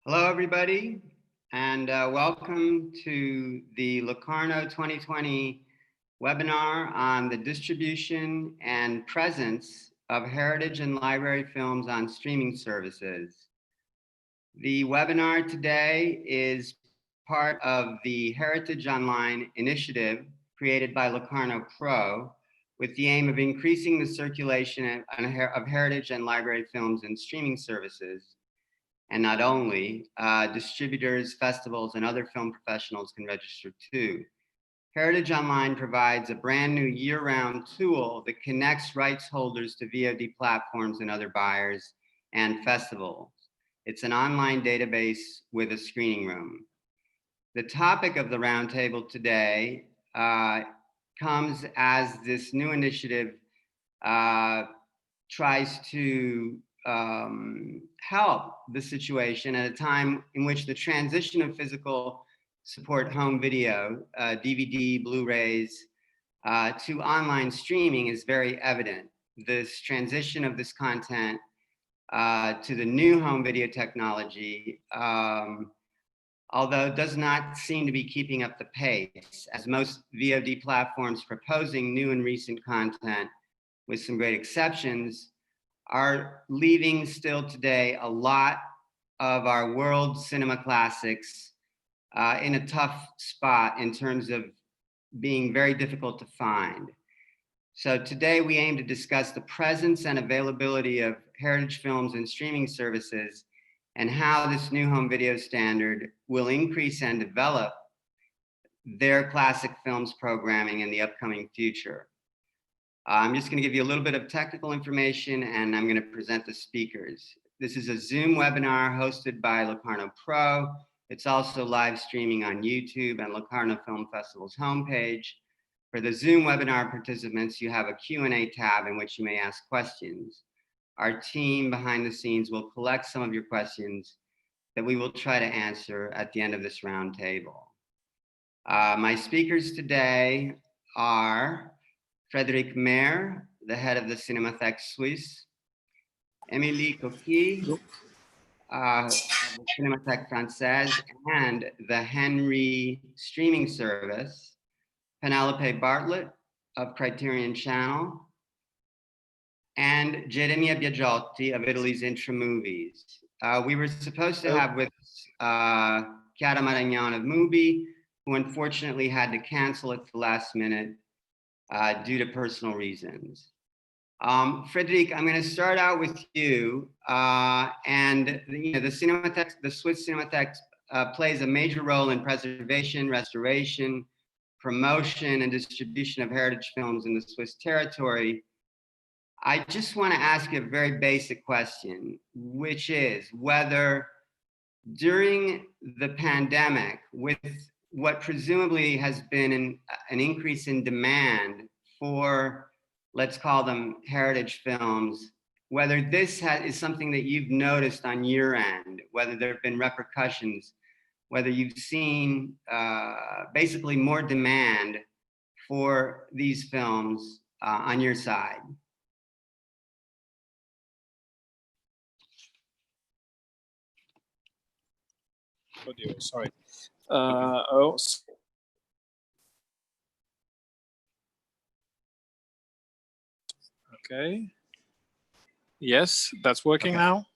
Hello, everybody, and welcome to the Locarno 2020 webinar on the distribution and presence of heritage and library films on streaming services. The webinar today is part of the Heritage Online initiative created by Locarno Pro with the aim of increasing the circulation of heritage and library films in streaming services. And not only, distributors, festivals, and other film professionals can register too. Heritage Online provides a brand new year-round tool that connects rights holders to VOD platforms and other buyers and festivals. It's an online database with a screening room. The topic of the roundtable today comes as this new initiative tries to help the situation at a time in which the transition of physical support home video, DVD, Blu-rays, to online streaming is very evident. This transition of this content to the new home video technology, although does not seem to be keeping up the pace, as most VOD platforms proposing new and recent content, with some great exceptions, are leaving still today a lot of our world cinema classics in a tough spot in terms of being very difficult to find. So today we aim to discuss the presence and availability of heritage films and streaming services and how this new home video standard will increase and develop their classic films programming in the upcoming future. I'm just going to give you a little bit of technical information and I'm going to present the speakers. This is a Zoom webinar hosted by Locarno Pro. It's also live streaming on YouTube and Locarno Film Festival's homepage. For the Zoom webinar participants, you have a Q&A tab in which you may ask questions. Our team behind the scenes will collect some of your questions that we will try to answer at the end of this roundtable. My speakers today are Frédéric Maire, the head of the Cinémathèque Suisse, Émilie Coquille, of the Cinémathèque Française and the Henry streaming service, Penelope Bartlett of Criterion Channel, and Jeremia Biagiotti of Italy's Intra Movies. We were supposed to have with Chiara Maragnon of Mubi, who unfortunately had to cancel at the last minute due to personal reasons. Frédéric, I'm going to start out with you. The Swiss Cinémathèque plays a major role in preservation, restoration, promotion, and distribution of heritage films in the Swiss territory. I just want to ask you a very basic question, which is whether during the pandemic, with what presumably has been an increase in demand for, let's call them heritage films, whether this is something that you've noticed on your end, whether there have been repercussions, whether you've seen basically more demand for these films on your side. Audio, sorry. Okay. Yes, that's working now.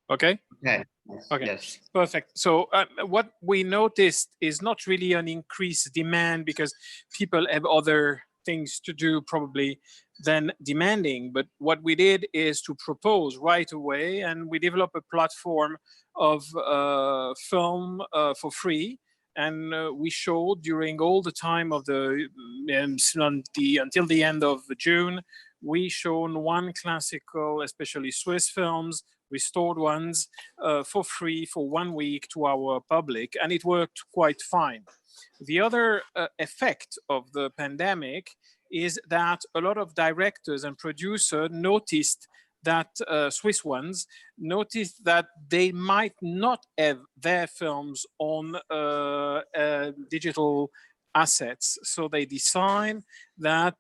Okay. Okay. Okay. Yes. Perfect. So what we noticed is not really an increased demand because people have other things to do probably than demanding. But what we did is to propose right away, and we developed a platform of film for free. And we showed during all the time of until the end of June, we shown one classical, especially Swiss films, restored ones for free for 1 week to our public, and it worked quite fine. The other effect of the pandemic is that a lot of directors and producers noticed that Swiss ones noticed that they might not have their films on digital assets. So they decide that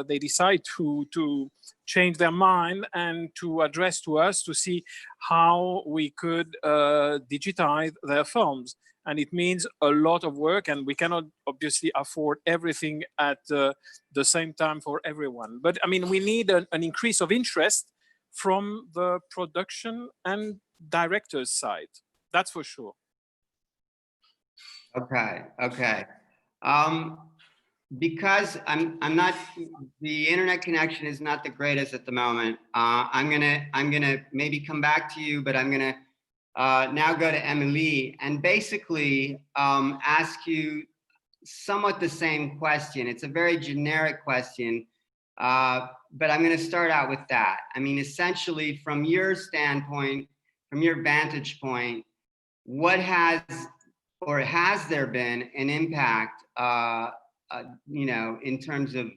they decide to change their mind and to address to us to see how we could digitize their films. And it means a lot of work, and we cannot obviously afford everything at the same time for everyone. But I mean, we need an increase of interest from the production and director's side. That's for sure. Okay, okay. Because I'm not, the internet connection is not the greatest at the moment. I'm gonna maybe come back to you, but I'm gonna now go to Emily and basically ask you somewhat the same question. It's a very generic question, but I'm gonna start out with that. I mean, essentially from your standpoint, from your vantage point, what has, or has there been an impact, you know, in terms of,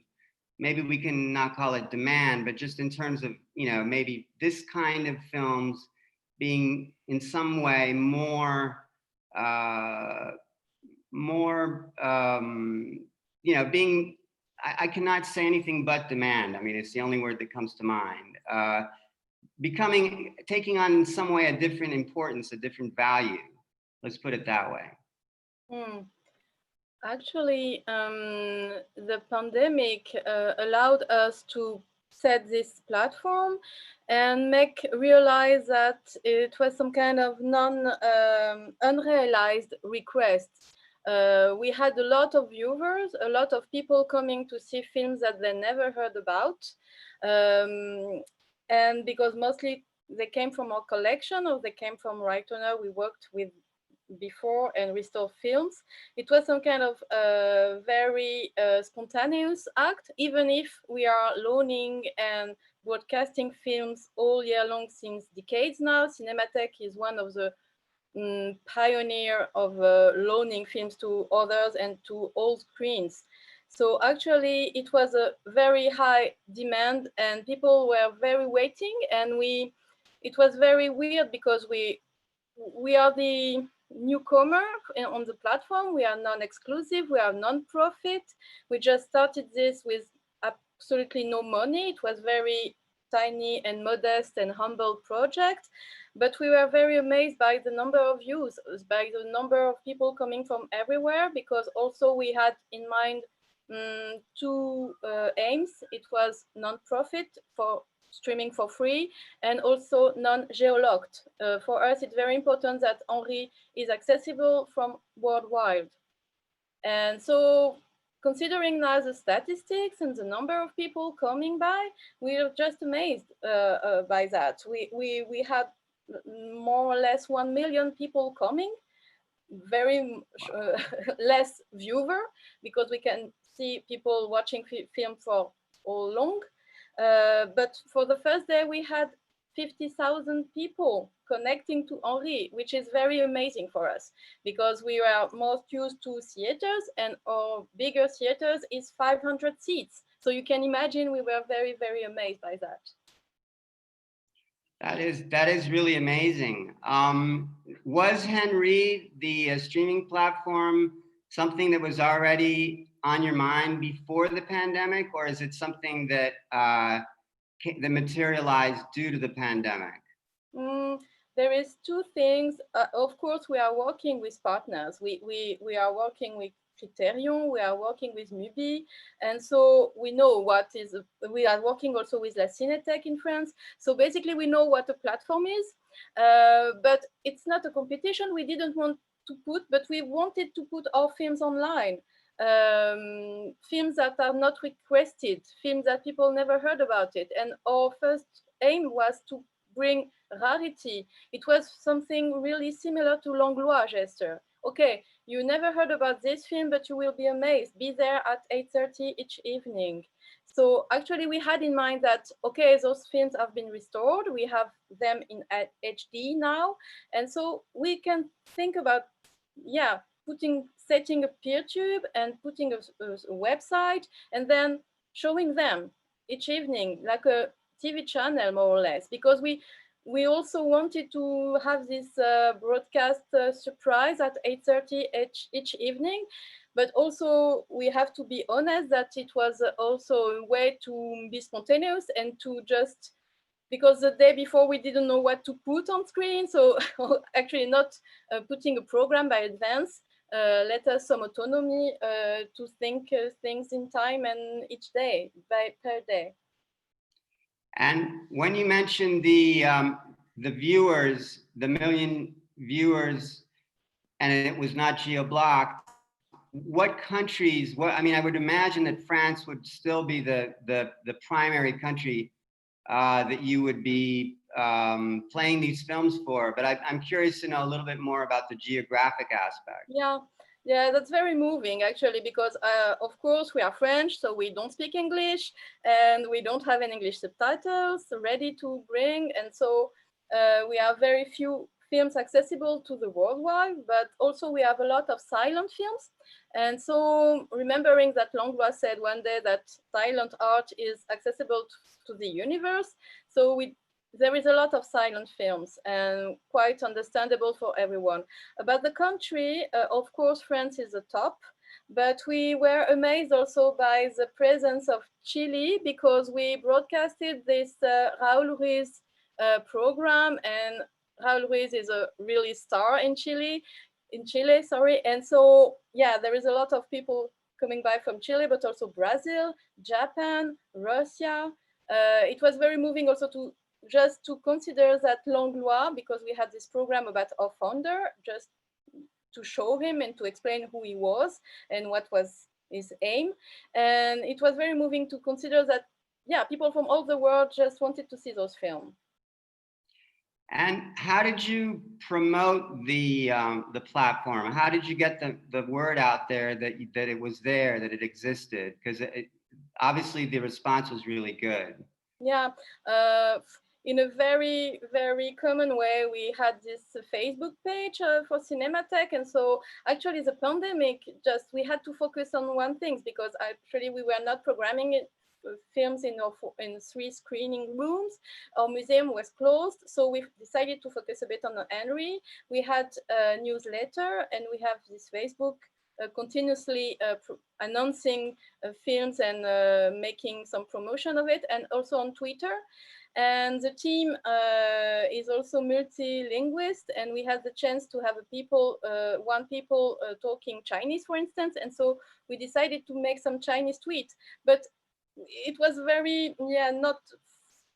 maybe we can not call it demand, but just in terms of, you know, maybe this kind of films being in some way more, you know, being, I cannot say anything but demand. I mean, it's the only word that comes to mind. Becoming, taking on in some way a different importance, a different value. Let's put it that way. Actually, the pandemic allowed us to set this platform and realize that it was some kind of unrealized request. We had a lot of viewers, a lot of people coming to see films that they never heard about. And because mostly they came from our collection or they came from Criterion we worked with before and restored films. It was some kind of very spontaneous act, even if we are loaning and broadcasting films all year long since decades now. Cinematheque is one of the pioneer of loaning films to others and to all screens. So actually it was a very high demand and people were very waiting, and it was very weird because we are the newcomer on the platform. We are non-exclusive, we are non-profit. We just started this with absolutely no money. It was very tiny and modest and humble project, but we were very amazed by the number of views, by the number of people coming from everywhere, because also we had in mind two aims. It was non-profit for streaming for free and also non-geolocked. For us, it's very important that Henri is accessible from worldwide. And so considering now the statistics and the number of people coming by, we are just amazed by that. We had more or less 1 million people coming, very less viewer, because we can see people watching film for all long. But for the first day, we had 50,000 people connecting to Henri, which is very amazing for us, because we are most used to theaters, and our bigger theaters is 500 seats. So you can imagine we were very, very amazed by that. That is really amazing. Was Henri, the streaming platform, something that was already on your mind before the pandemic, or is it something that that materialized due to the pandemic? There is two things. Of course, we are working with partners. We are working with Criterion, we are working with Mubi, and so we know what is, we are working also with La Cinétech in France. So basically we know what a platform is, but it's not a competition. We didn't want to put, but we wanted to put our films online. Films that are not requested, films that people never heard about it. And our first aim was to bring rarity. It was something really similar to Langlois gesture. Okay, you never heard about this film, but you will be amazed. Be there at 8:30 each evening. So actually we had in mind that, okay, those films have been restored. We have them in HD now. And so we can think about, yeah, setting a peer tube and putting a website and then showing them each evening, like a TV channel more or less, because we also wanted to have this broadcast surprise at 8:30 each evening. but also we have to be honest that it was also a way to be spontaneous and to just, because the day before we didn't know what to put on screen, so actually not putting a program by advance let us some autonomy to think things in time and each day, per day. And when you mentioned the viewers, the million viewers, and it was not geo-blocked, what countries, I mean, I would imagine that France would still be the primary country that you would be playing these films for, but I'm curious to know a little bit more about the geographic aspect. Yeah, that's very moving actually, because of course we are French, so we don't speak English and we don't have any English subtitles ready to bring, and so we have very few films accessible to the worldwide, but also we have a lot of silent films. And so remembering that Langlois said one day that silent art is accessible to the universe, so there is a lot of silent films and quite understandable for everyone. About the country, of course, France is the top, but we were amazed also by the presence of Chile, because we broadcasted this Raúl Ruiz program, and Raúl Ruiz is a really star in Chile, sorry. And so, yeah, there is a lot of people coming by from Chile, but also Brazil, Japan, Russia. It was very moving also to consider that Langlois, because we had this program about our founder, just to show him and to explain who he was and what was his aim. And it was very moving to consider that, yeah, people from all the world just wanted to see those films. And how did you promote the platform? How did you get the word out there that it was there, that it existed? Because obviously the response was really good. Yeah, in a very, very common way, we had this Facebook page for Cinematheque. And so actually the pandemic, we had to focus on one thing, because actually we were not programming films in 3 screening rooms. Our museum was closed, so we decided to focus a bit on Henry. We had a newsletter, and we have this Facebook continuously announcing films and making some promotion of it, and also on Twitter. And the team is also multi-linguist, and we had the chance to have people talking Chinese, for instance. And so we decided to make some Chinese tweets, but it was very, not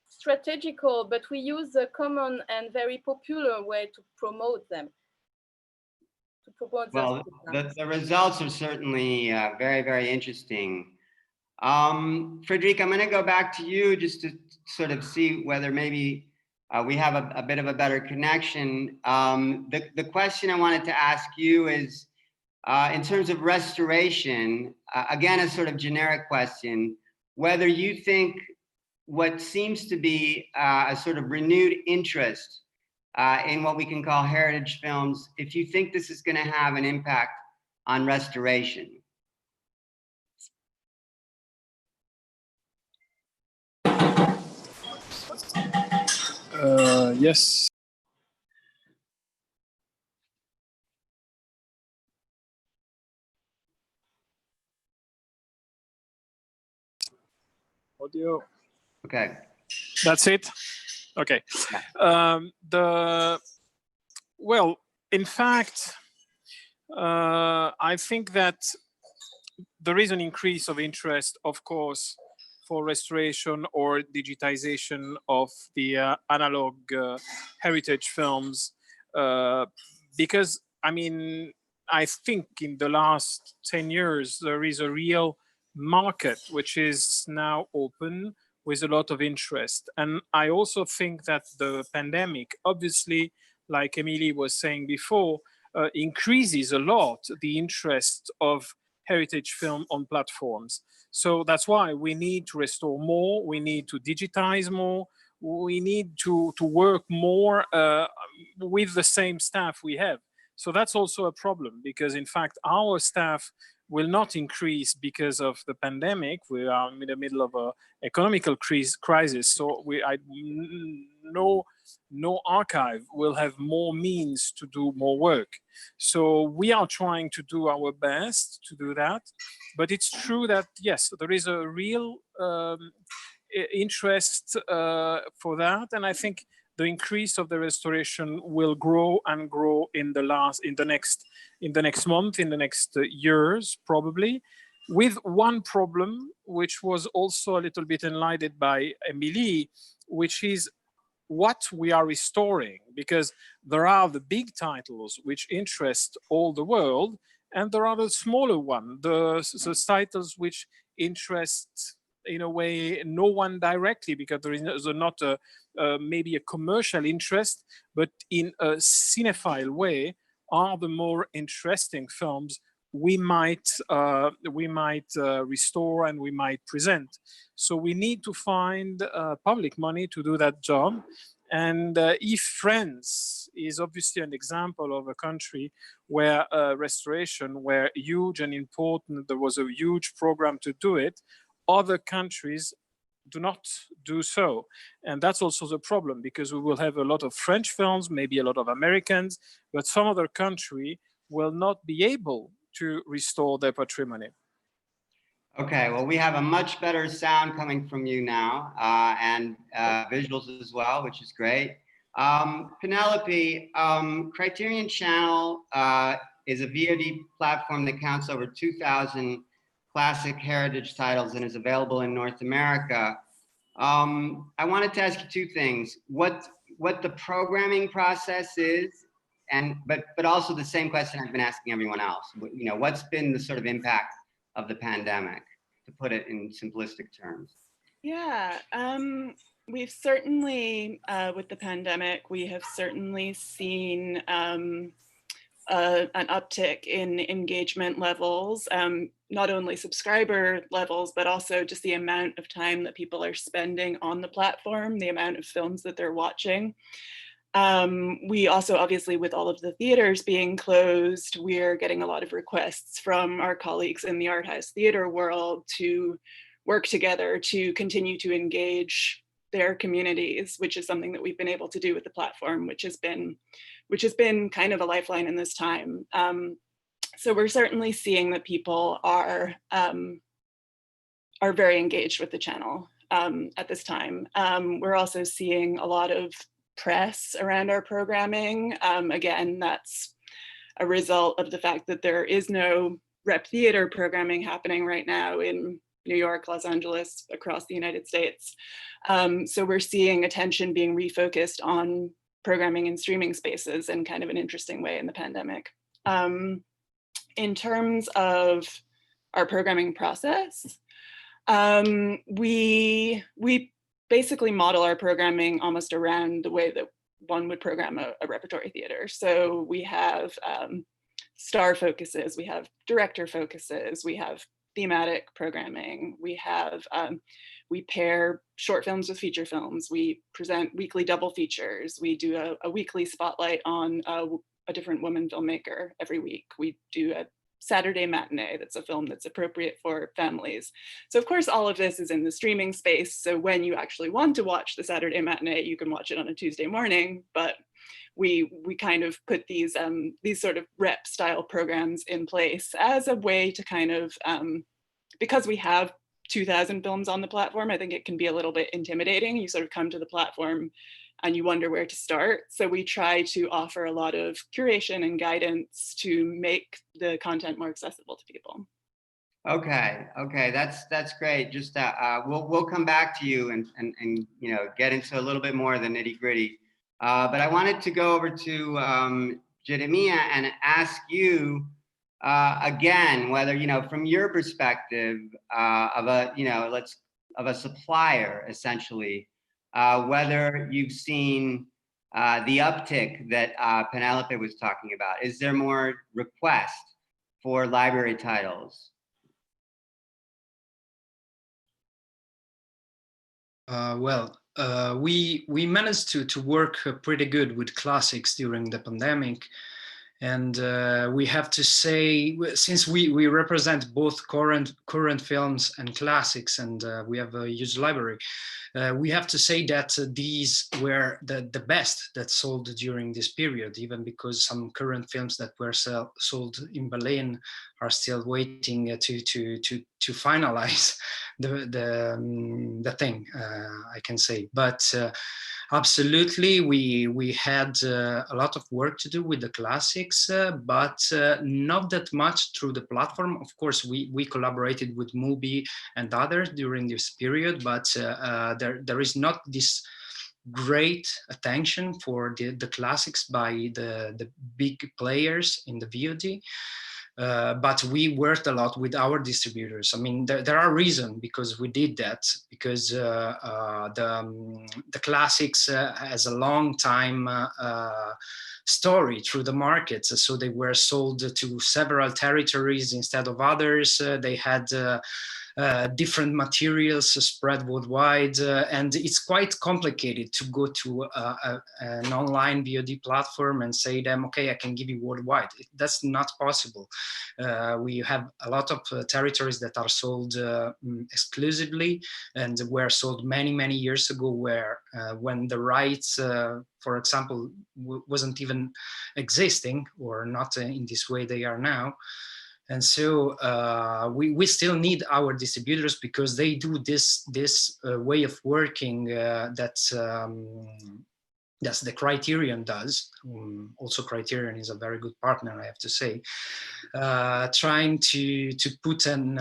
strategical, but we use a common and very popular way to promote them. Well, the results are certainly very, very interesting. Frédéric, I'm going to go back to you just to sort of see whether maybe we have a bit of a better connection. The question I wanted to ask you is, in terms of restoration, again, a sort of generic question, whether you think what seems to be a sort of renewed interest in what we can call heritage films, if you think this is going to have an impact on restoration. Yes. Audio. Okay. That's it. Okay. Well, in fact, I think that there is an increase of interest, of course, for restoration or digitization of the analog heritage films, because, I mean, I think in the last 10 years, there is a real market which is now open with a lot of interest. And I also think that the pandemic, obviously, like Emily was saying before, increases a lot the interest of heritage film on platforms. So that's why we need to restore more, we need to digitize more, we need to work more with the same staff we have. So that's also a problem, because in fact, our staff will not increase because of the pandemic. We are in the middle of an economical crisis, so no archive will have more means to do more work. So we are trying to do our best to do that. But it's true that, yes, there is a real interest for that. And I think the increase of the restoration will grow and grow in the next month, in the next years, probably, with one problem, which was also a little bit enlightened by Emily, which is what we are restoring, because there are the big titles which interest all the world, and there are the smaller one, the titles which interest in a way no one directly, because there is not maybe a commercial interest, but in a cinephile way are the more interesting films we might restore and we might present. So we need to find public money to do that job. And if France is obviously an example of a country where restoration were huge and important, there was a huge program to do it, other countries do not do so. And that's also the problem, because we will have a lot of French films, maybe a lot of Americans, but some other country will not be able to restore their patrimony. Okay, well, we have a much better sound coming from you now, and visuals as well, which is great. Penelope, Criterion Channel is a VOD platform that counts over 2,000 classic heritage titles and is available in North America. I wanted to ask you two things: what the programming process is, but also the same question I've been asking everyone else. You know, what's been the sort of impact of the pandemic, to put it in simplistic terms? Yeah, we've certainly, with the pandemic, we have certainly seen an uptick in engagement levels, not only subscriber levels, but also just the amount of time that people are spending on the platform, the amount of films that they're watching. We also, obviously, with all of the theaters being closed, we're getting a lot of requests from our colleagues in the art house theater world to work together to continue to engage their communities, which is something that we've been able to do with the platform, which has been kind of a lifeline in this time. So we're certainly seeing that people are very engaged with the channel at this time. We're also seeing a lot of press around our programming. Again, that's a result of the fact that there is no rep theater programming happening right now in New York, Los Angeles, across the United States. So we're seeing attention being refocused on programming in streaming spaces in kind of an interesting way in the pandemic. In terms of our programming process, we basically model our programming almost around the way that one would program a repertory theater. So we have star focuses, we have director focuses, we have thematic programming, we pair short films with feature films, we present weekly double features, we do a weekly spotlight on a different woman filmmaker every week. We do a Saturday matinee that's a film that's appropriate for families. So of course, all of this is in the streaming space. So when you actually want to watch the Saturday matinee, you can watch it on a Tuesday morning, but we kind of put these sort of rep style programs in place as a way to kind of, because we have 2,000 films on the platform, I think it can be a little bit intimidating. You sort of come to the platform and you wonder where to start. So we try to offer a lot of curation and guidance to make the content more accessible to people. Okay, that's great. Just we'll come back to you and you know, get into a little bit more of the nitty gritty. But I wanted to go over to Jeremiah and ask you again whether, you know, from your perspective of a supplier essentially, whether you've seen the uptick that Penelope was talking about. Is there more request for library titles? We managed to work pretty good with classics during the pandemic, And we have to say, since we represent both current films and classics, and we have a huge library, we have to say that these were the best that sold during this period, even because some current films that were sold in Berlin are still waiting to finalize the thing, I can say. But absolutely, we had a lot of work to do with the classics, but not that much through the platform. Of course, we collaborated with Mubi and others during this period, but there is not this great attention for the classics by the big players in the VOD. But we worked a lot with our distributors. I mean, there are reasons because we did that, because the classics has a long time story through the markets. So they were sold to several territories instead of others. They had different materials spread worldwide, and it's quite complicated to go to an online VOD platform and say them, okay, I can give you worldwide. That's not possible. We have a lot of territories that are sold exclusively and were sold many years ago, where when the rights, for example, wasn't even existing, or not in this way they are now. And so we still need our distributors, because they do this way of working that's the Criterion does. Also, Criterion is a very good partner, I have to say, trying to put an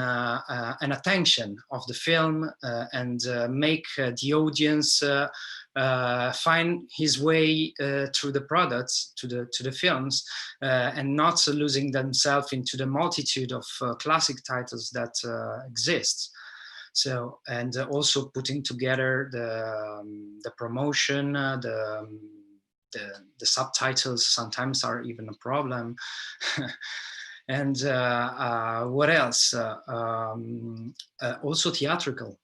attention of the film and make the audience find his way through the products, to the films, and not losing themselves into the multitude of classic titles that exist. So, and also putting together the promotion, the subtitles sometimes are even a problem. And what else? Also theatrical.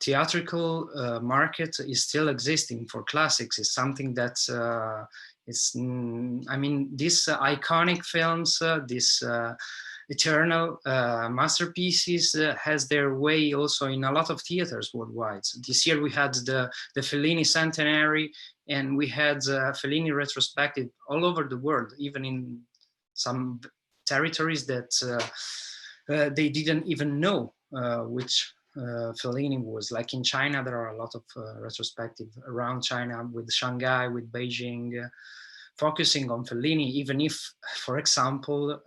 Theatrical market is still existing for classics. It's something that is, I mean, these iconic films, this eternal masterpieces has their way also in a lot of theaters worldwide. So this year we had the Fellini centenary, and we had Fellini retrospective all over the world, even in some territories that they didn't even know which Fellini was. Like in China, there are a lot of retrospective around China, with Shanghai, with Beijing, focusing on Fellini, even if, for example,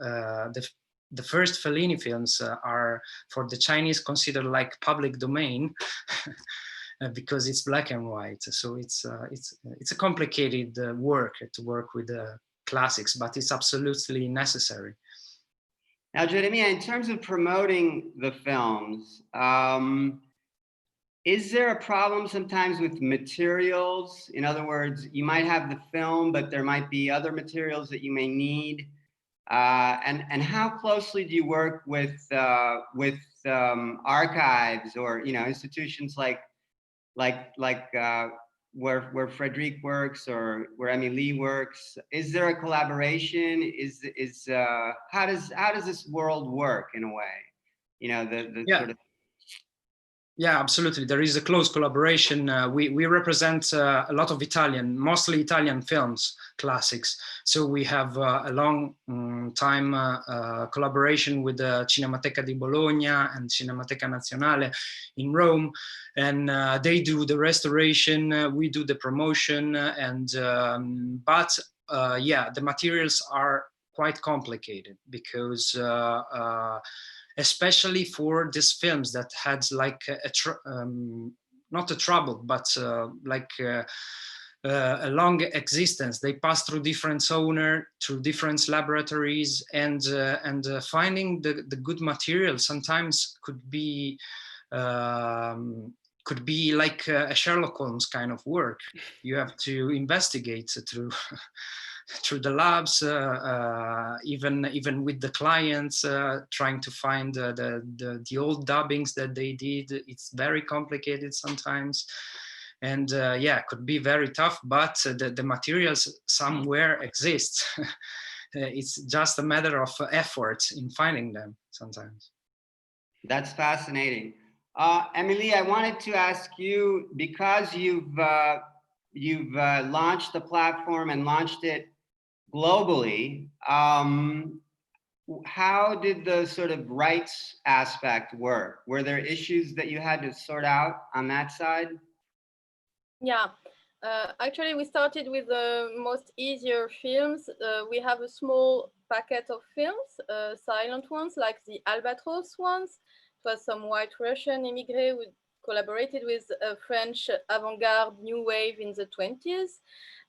the first Fellini films are, for the Chinese, considered like public domain because it's black and white. So it's a complicated work to work with classics, but it's absolutely necessary. Now, Jeremia, in terms of promoting the films, is there a problem sometimes with materials? In other words, you might have the film, but there might be other materials that you may need. And how closely do you work with archives, or institutions like where Frederic works, or where Emily works? Is there a collaboration? How does this world work in a way? Yeah. Sort of. Yeah, absolutely. There is a close collaboration. We represent a lot of mostly Italian films, classics. So we have a long time collaboration with the Cinemateca di Bologna and Cinemateca Nazionale in Rome. And they do the restoration, we do the promotion. But the materials are quite complicated, because especially for these films that had like not a trouble, but like a long existence. They pass through different owners, through different laboratories, and finding the good material sometimes could be like a Sherlock Holmes kind of work. You have to investigate through through the labs, even with the clients, trying to find the old dubbings that they did. It's very complicated sometimes, and it could be very tough, but the materials somewhere exist. it's just a matter of effort in finding them sometimes. That's fascinating. Emily, I wanted to ask you, because you've launched the platform and launched it globally, how did the sort of rights aspect work? Were there issues that you had to sort out on that side? Yeah, actually, we started with the most easier films. We have a small packet of films, silent ones, like the Albatros ones. It was some white Russian immigrants who collaborated with a French avant-garde new wave in the 20s.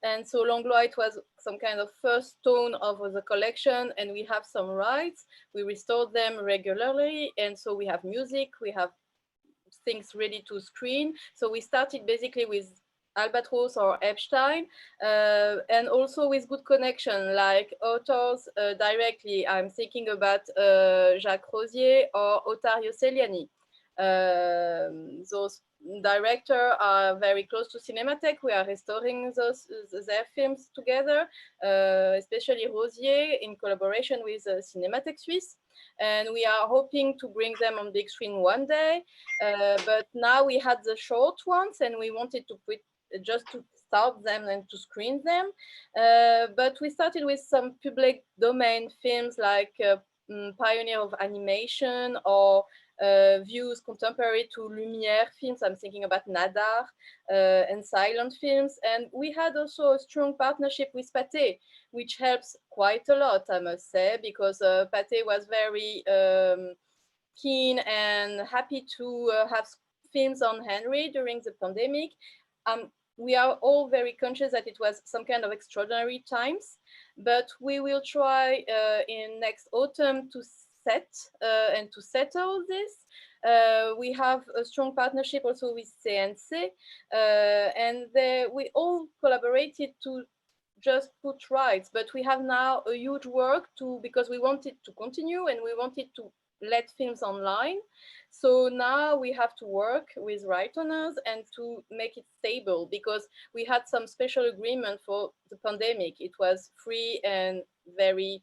And so Langlois, it was some kind of first tone of the collection, and we have some rights. We restored them regularly, and so we have music, we have things ready to screen. So we started basically with Albatros or Epstein, and also with good connection, like authors directly. I'm thinking about Jacques Rosier or Ottario Celiani. Those directors are very close to Cinematheque. We are restoring their films together, especially Rosier in collaboration with Cinematheque Suisse. And we are hoping to bring them on big screen one day. But now we had the short ones and we wanted to put just to start them and to screen them. But we started with some public domain films like Pioneer of Animation or views contemporary to Lumière films. I'm thinking about Nadar and silent films. And we had also a strong partnership with Pathé, which helps quite a lot, I must say, because Pathé was very keen and happy to have films on Henry during the pandemic. We are all very conscious that it was some kind of extraordinary times, but we will try in next autumn to set and to settle this. We have a strong partnership also with CNC, and we all collaborated to just put rights, but we have now a huge work because we wanted to continue and we wanted to let films online. So now we have to work with right owners and to make it stable, because we had some special agreement for the pandemic. It was free and very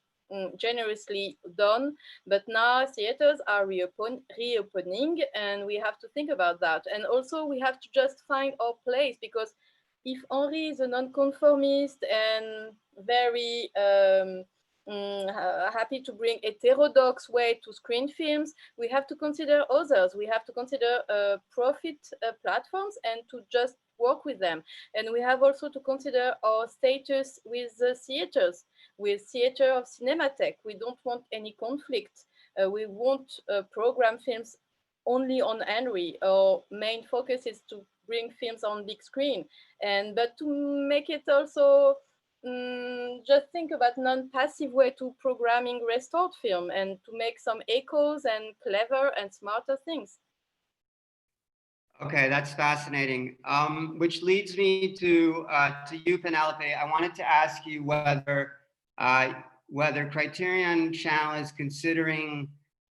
generously done, but now theaters are reopening and we have to think about that. And also we have to just find our place, because if Henri is a non-conformist and very happy to bring heterodox way to screen films, we have to consider others. We have to consider profit platforms and to just work with them. And we have also to consider our status with the theaters, with Theater of Cinematheque. We don't want any conflict. We won't program films only on Henry. Our main focus is to bring films on big screen, but to make it also just think about non-passive way to programming restored film and to make some echoes and clever and smarter things. Okay, that's fascinating. Which leads me to you, Penelope. I wanted to ask you whether Criterion Channel is considering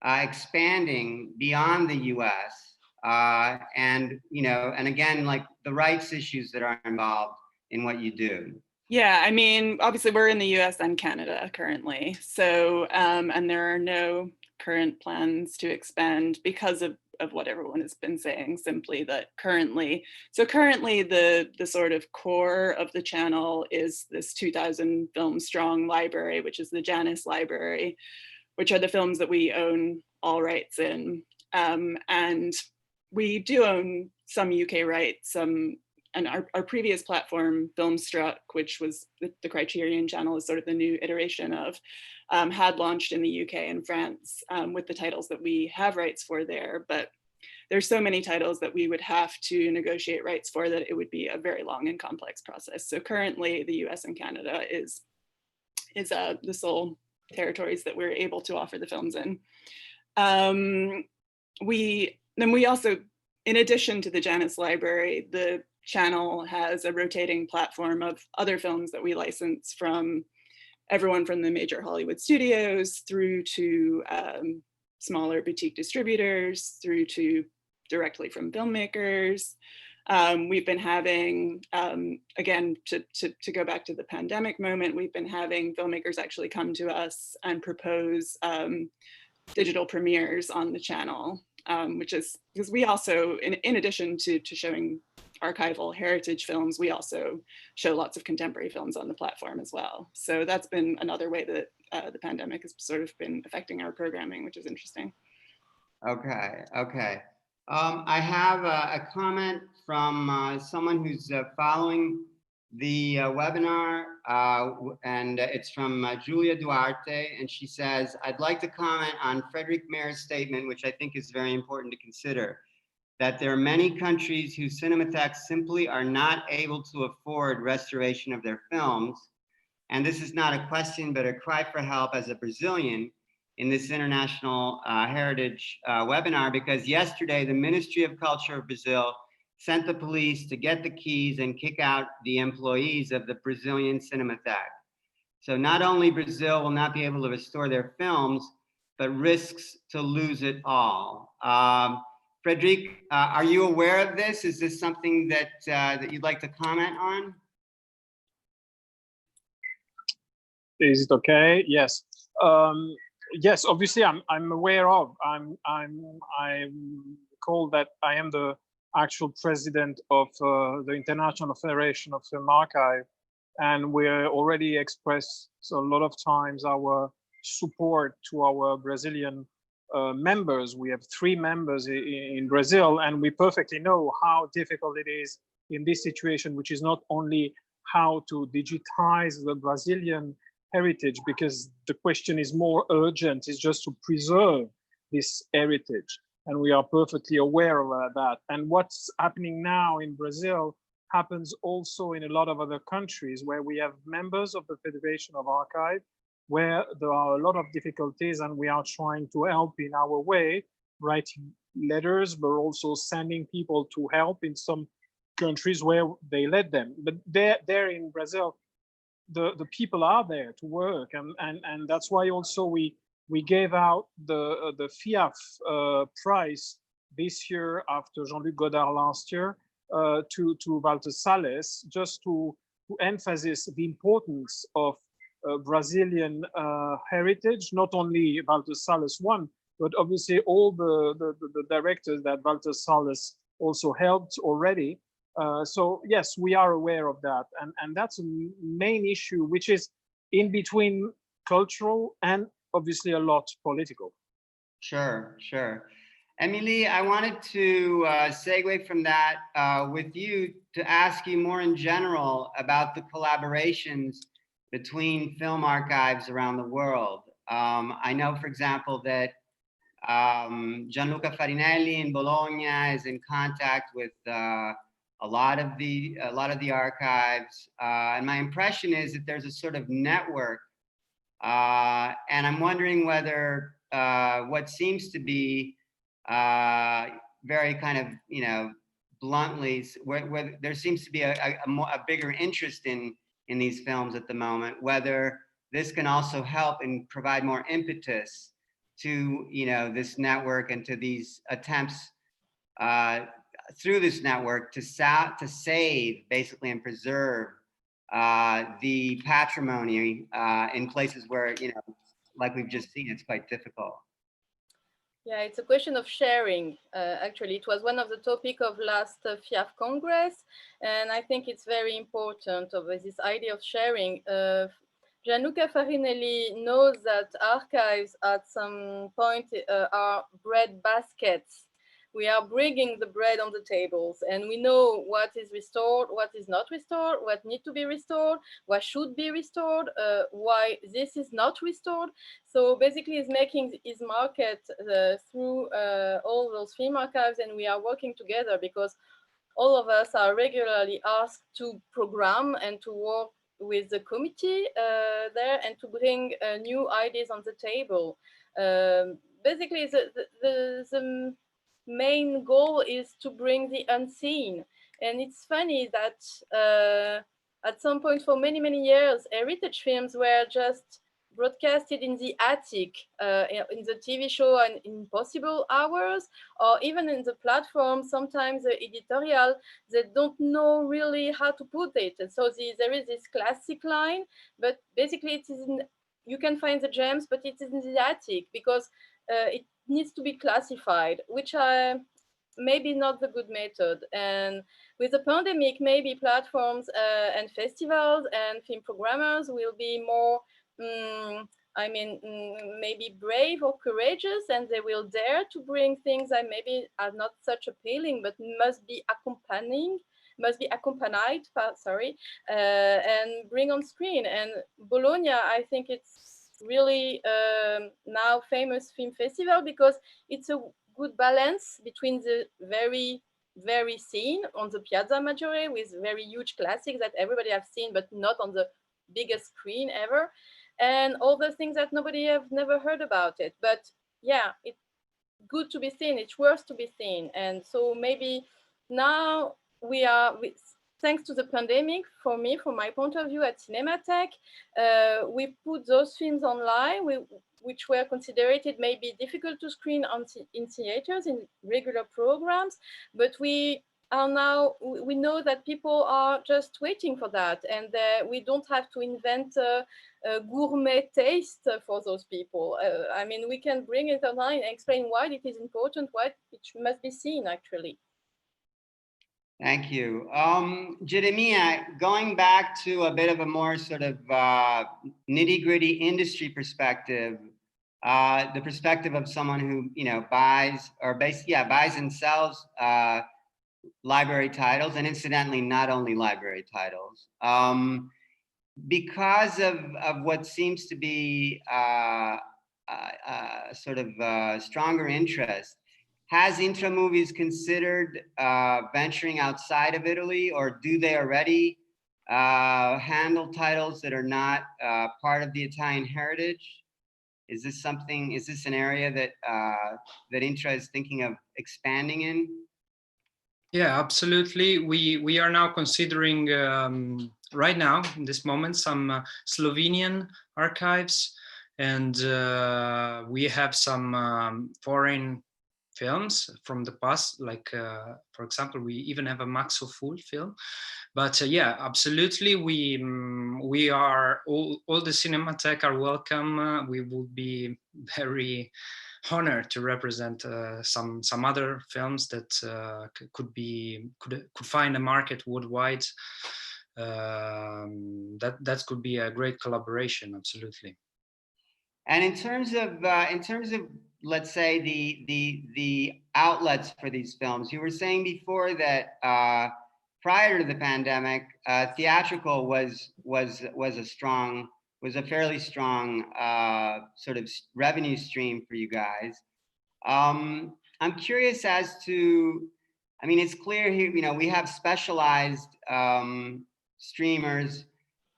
expanding beyond the U.S. And again, like the rights issues that are involved in what you do. Yeah, I mean, obviously we're in the US and Canada currently. So, and there are no current plans to expand because of what everyone has been saying, simply that currently the sort of core of the channel is this 2,000 film strong library, which is the Janus Library, which are the films that we own all rights in. And we do own some UK rights, and our previous platform, Filmstruck, which was the Criterion channel, is sort of the new iteration of, had launched in the UK and France with the titles that we have rights for there. But there's so many titles that we would have to negotiate rights for that it would be a very long and complex process. So currently the US and Canada is the sole territories that we're able to offer the films in. We also, in addition to the Janus Library, the channel has a rotating platform of other films that we license from everyone from the major Hollywood studios through to smaller boutique distributors, through to directly from filmmakers. We've been having, again, to go back to the pandemic moment, we've been having filmmakers actually come to us and propose digital premieres on the channel, which is because we also, in addition to showing archival heritage films, we also show lots of contemporary films on the platform as well. So that's been another way that the pandemic has sort of been affecting our programming, which is interesting. Okay, okay. I have a comment from someone who's following the webinar, and it's from Julia Duarte, and she says, I'd like to comment on Frederick Mayer's statement, which I think is very important to consider, that there are many countries whose cinematheques simply are not able to afford restoration of their films. And this is not a question, but a cry for help as a Brazilian in this international heritage webinar, because yesterday the Ministry of Culture of Brazil sent the police to get the keys and kick out the employees of the Brazilian Cinematheque. So not only Brazil will not be able to restore their films, but risks to lose it all. Frederic, are you aware of this? Is this something that that you'd like to comment on? Is it okay? Yes. Yes, obviously I'm aware of. I'm called that I am the actual president of the International Federation of Film Archive, and we already expressed a lot of times our support to our Brazilian members. We have 3 members in Brazil, and we perfectly know how difficult it is in this situation, which is not only how to digitize the Brazilian heritage, because the question is more urgent, is just to preserve this heritage. And we are perfectly aware of that. And what's happening now in Brazil happens also in a lot of other countries where we have members of the Federation of Archive, where there are a lot of difficulties, and we are trying to help in our way, writing letters, but also sending people to help in some countries where they let them. But there in Brazil, the people are there to work, and that's why also we gave out the FIAF prize this year after Jean-Luc Godard last year to Walter Salles, just to emphasize the importance of Brazilian heritage. Not only Walter Salles won, but obviously all the directors that Walter Salles also helped already. So yes, we are aware of that, and that's a main issue, which is in between cultural and obviously a lot political. Sure, sure. Emily, I wanted to segue from that with you to ask you more in general about the collaborations between film archives around the world. I know, for example, that Gianluca Farinelli in Bologna is in contact with a lot of the archives, and my impression is that there's a sort of network, and I'm wondering whether what seems to be very kind of, you know, bluntly, where there seems to be a bigger interest in these films at the moment, whether this can also help and provide more impetus to, you know, this network and to these attempts through this network to save basically and preserve the patrimony in places where, you know, like we've just seen, it's quite difficult. Yeah, it's a question of sharing. Actually, it was one of the topics of last FIAF Congress, and I think it's very important of this idea of sharing. Gianluca Farinelli knows that archives at some point are bread baskets. We are bringing the bread on the tables, and we know what is restored, what is not restored, what needs to be restored, what should be restored, why this is not restored. So basically, he's making his market through all those film archives, and we are working together because all of us are regularly asked to program and to work with the committee there and to bring new ideas on the table. Basically, the main goal is to bring the unseen. And it's funny that at some point for many years, heritage films were just broadcasted in the attic, in the TV show and in possible hours, or even in the platform. Sometimes the editorial, they don't know really how to put it. And so there is this classic line, but basically it is you can find the gems, but it is in the attic because it needs to be classified, which maybe not the good method. And with the pandemic, maybe platforms and festivals and film programmers will be more, maybe brave or courageous, and they will dare to bring things that maybe are not such appealing, but must be accompanied, and bring on screen. And Bologna, I think it's really now famous film festival because it's a good balance between the very scene on the Piazza Maggiore with very huge classics that everybody have seen, but not on the biggest screen ever, and all the things that nobody have never heard about it. But yeah, it's good to be seen. It's worth to be seen. And so maybe now thanks to the pandemic, for me, from my point of view at Cinematheque, we put those films online, which were considered maybe difficult to screen in theaters, in regular programs, but we know that people are just waiting for that, and we don't have to invent a gourmet taste for those people. We can bring it online and explain why it is important, why it must be seen, actually. Thank you. Jeremiah, going back to a bit of a more sort of nitty-gritty industry perspective, the perspective of someone who buys and sells library titles, and incidentally, not only library titles. Because of what seems to be sort of stronger interest, has Intra Movies considered venturing outside of Italy, or do they already handle titles that are not part of the Italian heritage? Is this an area that Intra is thinking of expanding in? Yeah, absolutely. We are now considering right now, in this moment, some Slovenian archives, and we have some foreign films from the past, like for example, we even have a Maxo Full film. But yeah, absolutely, we are all the Cinematheque are welcome. We would be very honored to represent some other films that could find a market worldwide. That could be a great collaboration, absolutely. And in terms of let's say the outlets for these films, you were saying before that prior to the pandemic, theatrical was a fairly strong sort of revenue stream for you guys. I'm curious as to, it's clear here, we have specialized streamers,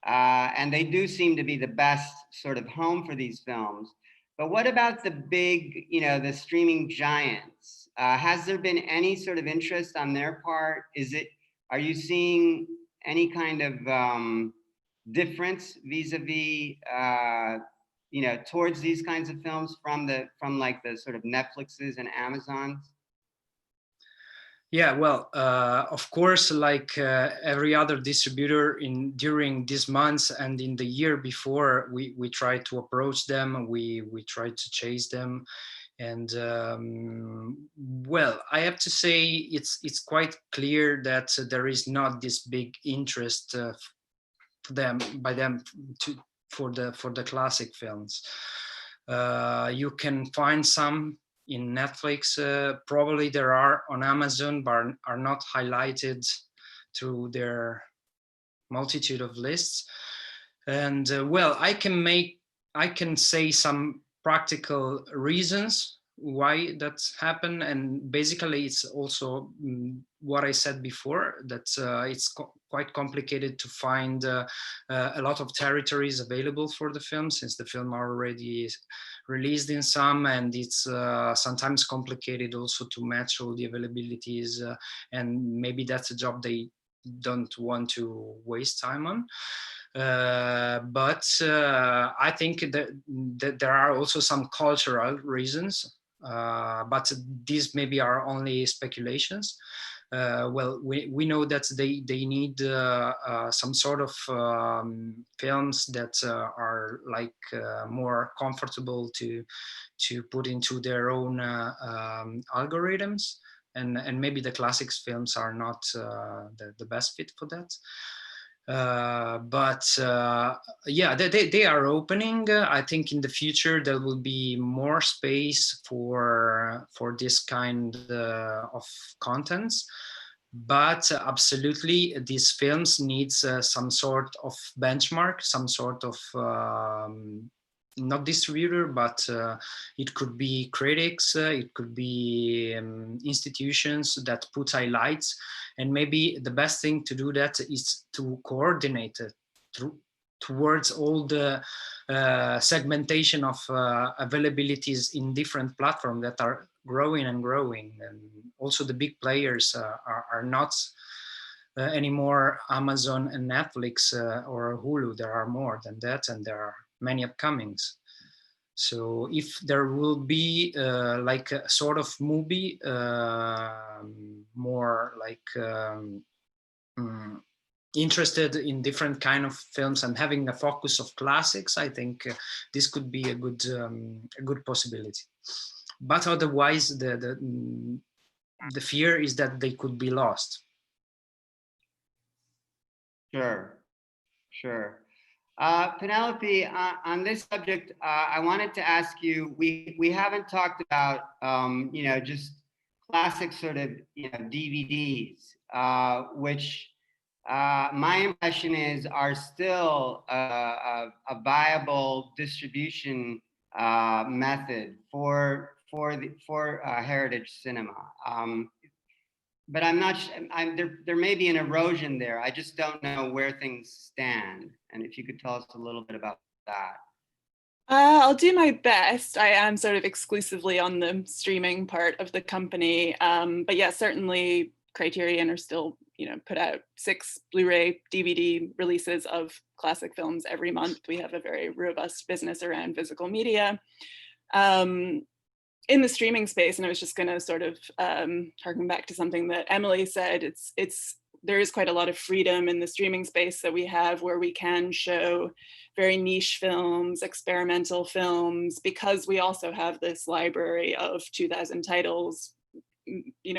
and they do seem to be the best sort of home for these films. But what about the big, the streaming giants? Has there been any sort of interest on their part? Are you seeing any kind of difference vis-a-vis, towards these kinds of films from like the sort of Netflixes and Amazons? Yeah, well, of course, like every other distributor during these months and in the year before, we try to approach them, we try to chase them, and well, I have to say it's quite clear that there is not this big interest by them for the classic films. You can find some in Netflix, probably there are on Amazon, but are not highlighted through their multitude of lists. And well, I can say some practical reasons why that's happened, and basically it's also what I said before, that it's quite complicated to find a lot of territories available for the film, since the film are already released in some, and it's sometimes complicated also to match all the availabilities, and maybe that's a job they don't want to waste time on. But I think that there are also some cultural reasons, but these maybe are only speculations. Well, we know that they need some sort of films that are like more comfortable to put into their own algorithms, and maybe the classics films are not the best fit for that. But yeah, they are opening. I think in the future there will be more space for this kind of contents. But absolutely, these films needs some sort of benchmark, some sort of not distributor, but it could be critics, it could be institutions that put highlights, and maybe the best thing to do that is to coordinate it towards all the segmentation of availabilities in different platforms that are growing and growing. And also the big players are not anymore Amazon and Netflix or Hulu. There are more than that, and there are many upcomings. So if there will be like a sort of movie, more like interested in different kind of films and having a focus of classics, I think this could be a good possibility. But otherwise, the fear is that they could be lost. Sure. Penelope, on this subject, I wanted to ask you, we haven't talked about, just classic sort of, DVDs, which my impression is are still a viable distribution method for heritage cinema. But I'm not. There may be an erosion there. I just don't know where things stand. And if you could tell us a little bit about that. I'll do my best. I am sort of exclusively on the streaming part of the company, but yeah, certainly Criterion are still, put out 6 Blu-ray DVD releases of classic films every month. We have a very robust business around physical media. In the streaming space, and I was just going to sort of harken back to something that Emily said, there is quite a lot of freedom in the streaming space that we have, where we can show very niche films, experimental films, because we also have this library of 2,000 titles,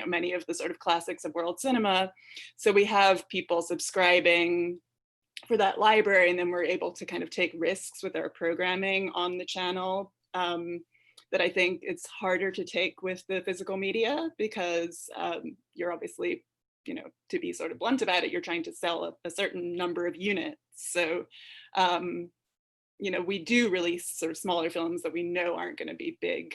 many of the sort of classics of world cinema. So we have people subscribing for that library, and then we're able to kind of take risks with our programming on the channel. That I think it's harder to take with the physical media, because you're obviously, to be sort of blunt about it, you're trying to sell a certain number of units. So, we do release sort of smaller films that we know aren't going to be big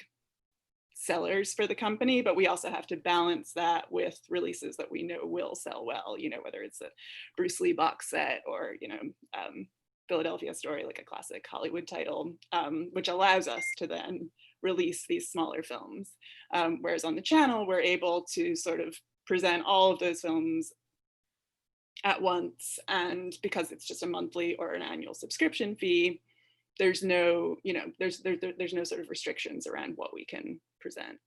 sellers for the company, but we also have to balance that with releases that we know will sell well, whether it's a Bruce Lee box set or, Philadelphia Story, like a classic Hollywood title, which allows us to then release these smaller films. Whereas on the channel, we're able to sort of present all of those films at once. And because it's just a monthly or an annual subscription fee, there's no, there's no sort of restrictions around what we can present.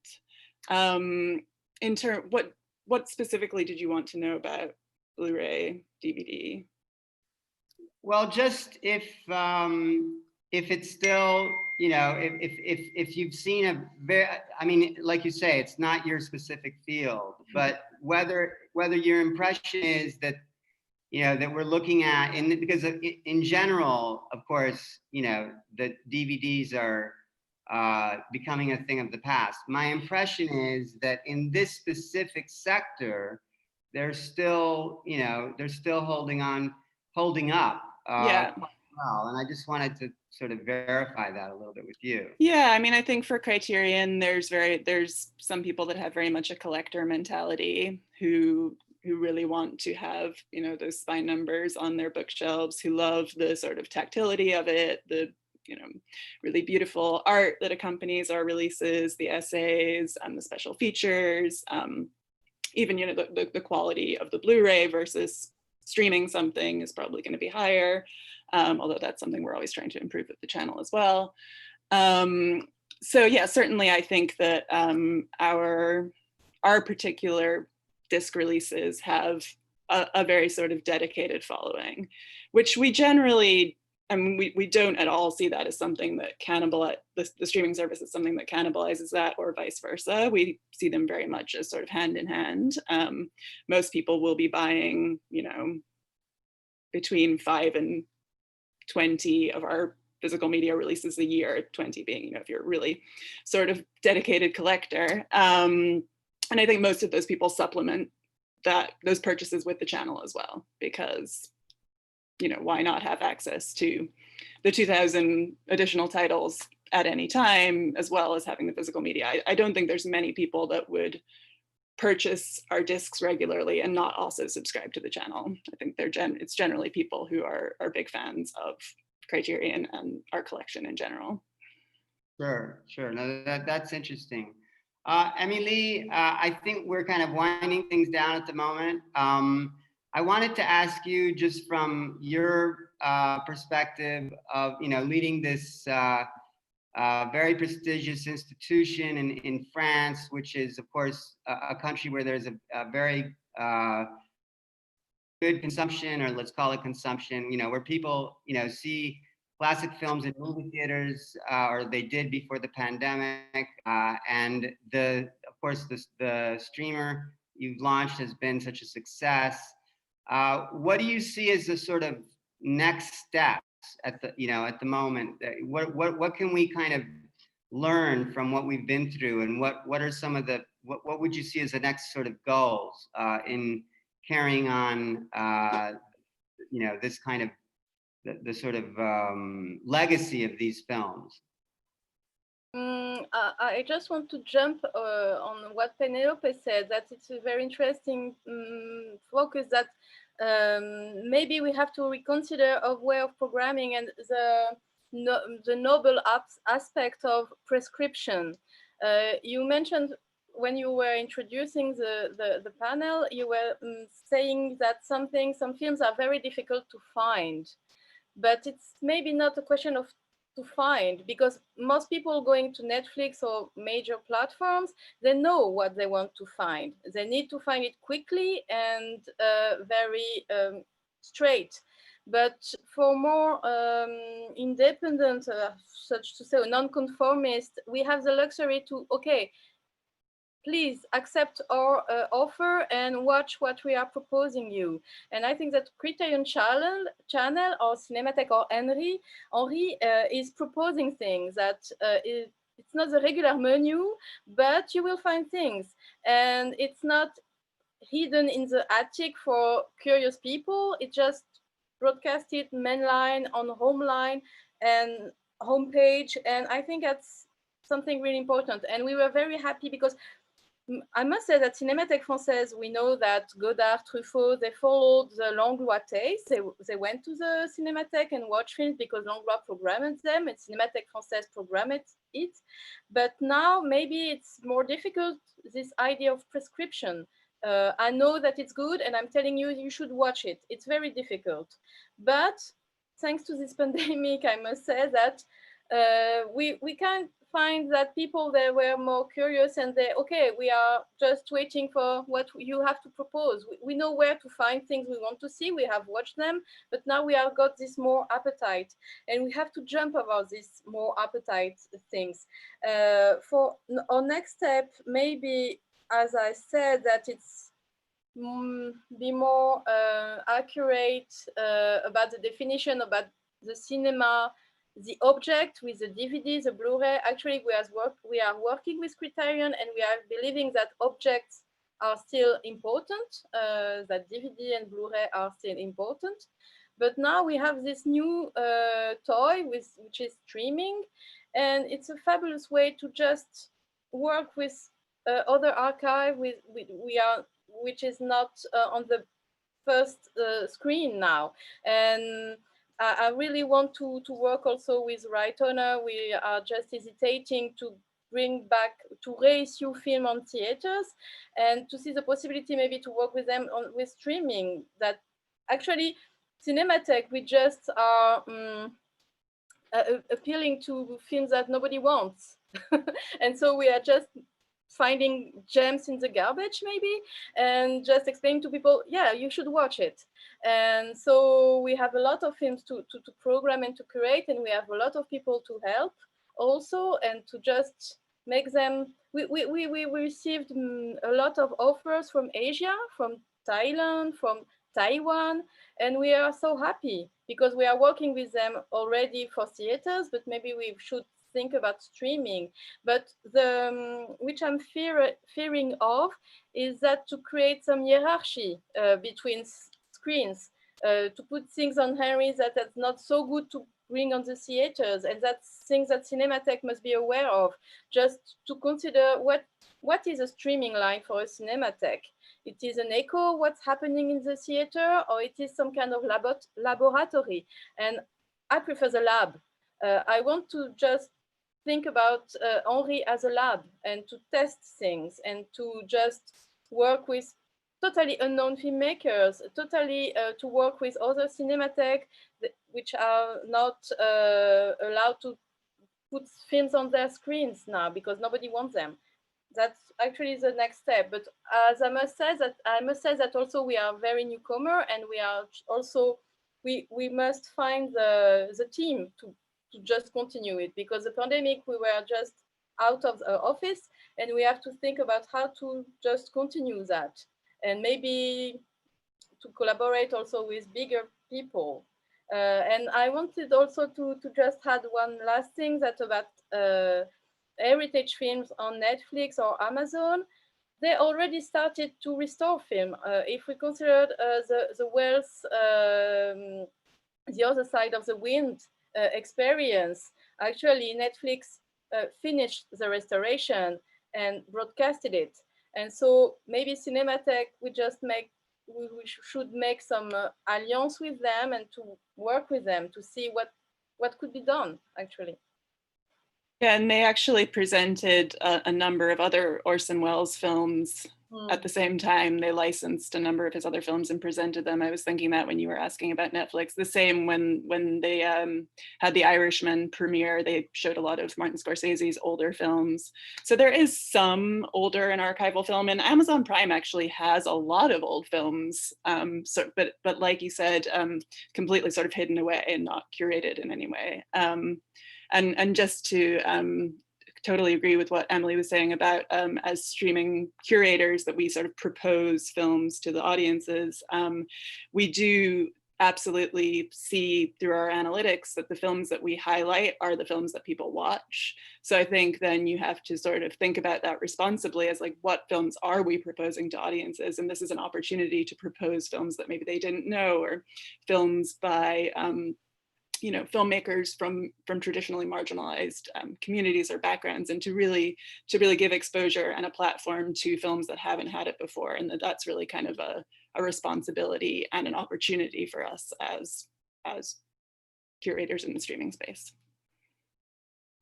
What specifically did you want to know about Blu-ray, DVD? Well, just if it's still, if you've seen like you say, it's not your specific field, but whether your impression is that, that we're looking at, because in general, of course, the DVDs are becoming a thing of the past. My impression is that in this specific sector, they're still holding up. Yeah. Well, and I just wanted to sort of verify that a little bit with you. Yeah, I think for Criterion, there's some people that have very much a collector mentality who really want to have, those spine numbers on their bookshelves, who love the sort of tactility of it, the really beautiful art that accompanies our releases, the essays and the special features, even the quality of the Blu-ray versus streaming something is probably going to be higher. although that's something we're always trying to improve with the channel as well. So yeah, certainly I think that our particular disc releases have a very sort of dedicated following, which we generally, I mean, we don't at all see that as something that cannibalizes, the streaming service is something that cannibalizes that, or vice versa. We see them very much as sort of hand in hand. Most people will be buying, you know, between 5 and 20 of our physical media releases a year, 20 being, you know, if you're a really sort of dedicated collector. And I think most of those people supplement those purchases with the channel as well, because, you know, why not have access to the 2,000 additional titles at any time, as well as having the physical media. I don't think there's many people that would purchase our discs regularly and not also subscribe to the channel. I think it's generally people who are big fans of Criterion and our collection in general. Sure. No, that's interesting. Emily, I think we're kind of winding things down at the moment. I wanted to ask you, just from your perspective of, you know, leading this very prestigious institution in France, which is, of course, a country where there's a very good consumption, or let's call it consumption, you know, where people, you know, see classic films in movie theaters, or they did before the pandemic. And of course, the streamer you've launched has been such a success. What do you see as the sort of next steps at the moment? What can we kind of learn from what we've been through, and what are some of what would you see as the next sort of goals in carrying on, you know, this kind of the sort of legacy of these films? I just want to jump on what Penelope said, that it's a very interesting focus, that maybe we have to reconsider a way of programming and the noble aspect of prescription. You mentioned, when you were introducing the panel, you were saying that some films are very difficult to find. But it's maybe not a question of to find, because most people going to Netflix or major platforms, they know what they want to find. They need to find it quickly and very straight. But for more independent, such to say, non-conformist, we have the luxury to, okay, please accept our offer and watch what we are proposing you. And I think that Criterion channel or Cinematheque or Henri is proposing things that it's not the regular menu, but you will find things. And it's not hidden in the attic for curious people. It just broadcasted mainline, on homeline and homepage. And I think that's something really important. And we were very happy, because I must say that Cinémathèque Française, we know that Godard, Truffaut, they followed the Langlois taste. They went to the Cinémathèque and watched films because Langlois programmed them and Cinémathèque Française programmed it. But now maybe it's more difficult, this idea of prescription. I know that it's good and I'm telling you, you should watch it. It's very difficult. But thanks to this pandemic, I must say that we can find that people, they were more curious, and we are just waiting for what you have to propose. We know where to find things we want to see. We have watched them, but now we have got this more appetite, and we have to jump about this more appetite things. For our next step, maybe, as I said, that it's be more accurate about the definition about the cinema, the object with the DVD, the Blu-ray. Actually, we are working with Criterion, and we are believing that objects are still important, that DVD and Blu-ray are still important. But now we have this new toy which is streaming, and it's a fabulous way to just work with other archive which is not on the first screen now. And I really want to work also with Right Honor. We are just hesitating to bring back, to reissue film on theaters, and to see the possibility maybe to work with them with streaming. That actually Cinematheque, we just are appealing to films that nobody wants. And so we are just finding gems in the garbage maybe, and just explaining to people, yeah, you should watch it. And so we have a lot of films to program and to create, and we have a lot of people to help also, and to just make them, we received a lot of offers from Asia, from Thailand, from Taiwan, and we are so happy because we are working with them already for theaters, but maybe we should think about streaming. But the which I'm fearing of is that to create some hierarchy between screens, to put things on Henry's that's not so good to bring on the theaters, and that's things that Cinematheque must be aware of, just to consider what is a streaming line for a Cinematheque. It is an echo what's happening in the theater, or it is some kind of laboratory. And I prefer the lab. I want to just think about Henri as a lab, and to test things, and to just work with totally unknown filmmakers, totally to work with other Cinematheque which are not allowed to put films on their screens now because nobody wants them. That's actually the next step. But as I must say that also we are very newcomer, and we are also we must find the team to just continue it, because the pandemic we were just out of the office, and we have to think about how to just continue that, and maybe to collaborate also with bigger people. And I wanted also to just add one last thing, that about heritage films on Netflix or Amazon, they already started to restore film. If we consider the Wales, the other side of the wind experience, actually Netflix finished the restoration and broadcasted it. And so maybe Cinematheque, we should make some alliance with them, and to work with them to see what could be done actually. Yeah, and they actually presented a number of other Orson Welles films at the same time. They licensed a number of his other films and presented them. I was thinking that when you were asking about Netflix, the same when they had the Irishman premiere, they showed a lot of Martin Scorsese's older films. So there is some older and archival film, and Amazon Prime actually has a lot of old films. But like you said, completely sort of hidden away and not curated in any way. And just to totally agree with what Emily was saying about as streaming curators, that we sort of propose films to the audiences. We do absolutely see through our analytics that the films that we highlight are the films that people watch. So I think then you have to sort of think about that responsibly, as like, what films are we proposing to audiences? And this is an opportunity to propose films that maybe they didn't know, or films by filmmakers from traditionally marginalized communities or backgrounds, and to really give exposure and a platform to films that haven't had it before. And that's really kind of a responsibility and an opportunity for us as curators in the streaming space.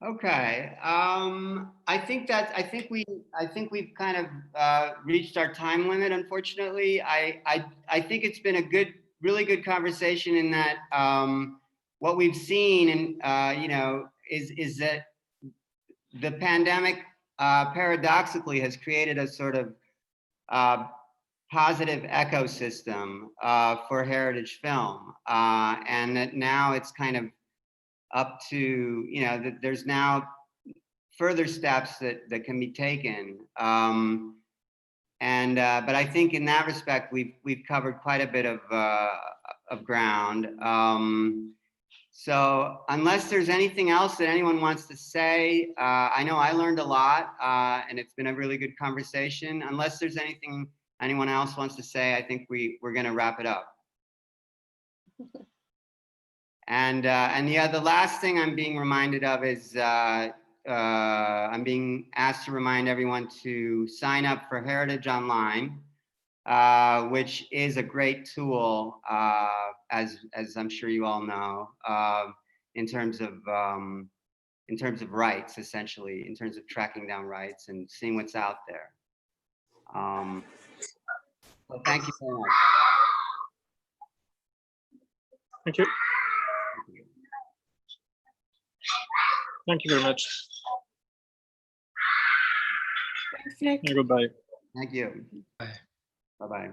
Okay, I think we've kind of reached our time limit, unfortunately. I think it's been a really good conversation, in that what we've seen, and is that the pandemic paradoxically has created a sort of positive ecosystem for heritage film, and that now it's kind of up to, that there's now further steps that can be taken. But I think in that respect, we've covered quite a bit of ground. So unless there's anything else that anyone wants to say, I know I learned a lot, and it's been a really good conversation. Unless there's anything anyone else wants to say, I think we're going to wrap it up. And yeah, the last thing I'm being reminded of is I'm being asked to remind everyone to sign up for Heritage Online, which is a great tool, as I'm sure you all know, in terms of rights, essentially, in terms of tracking down rights and seeing what's out there. So thank you very much. Thank you. Thank you very much. Thanks, Nick. Goodbye. Thank you. Bye. Bye-bye.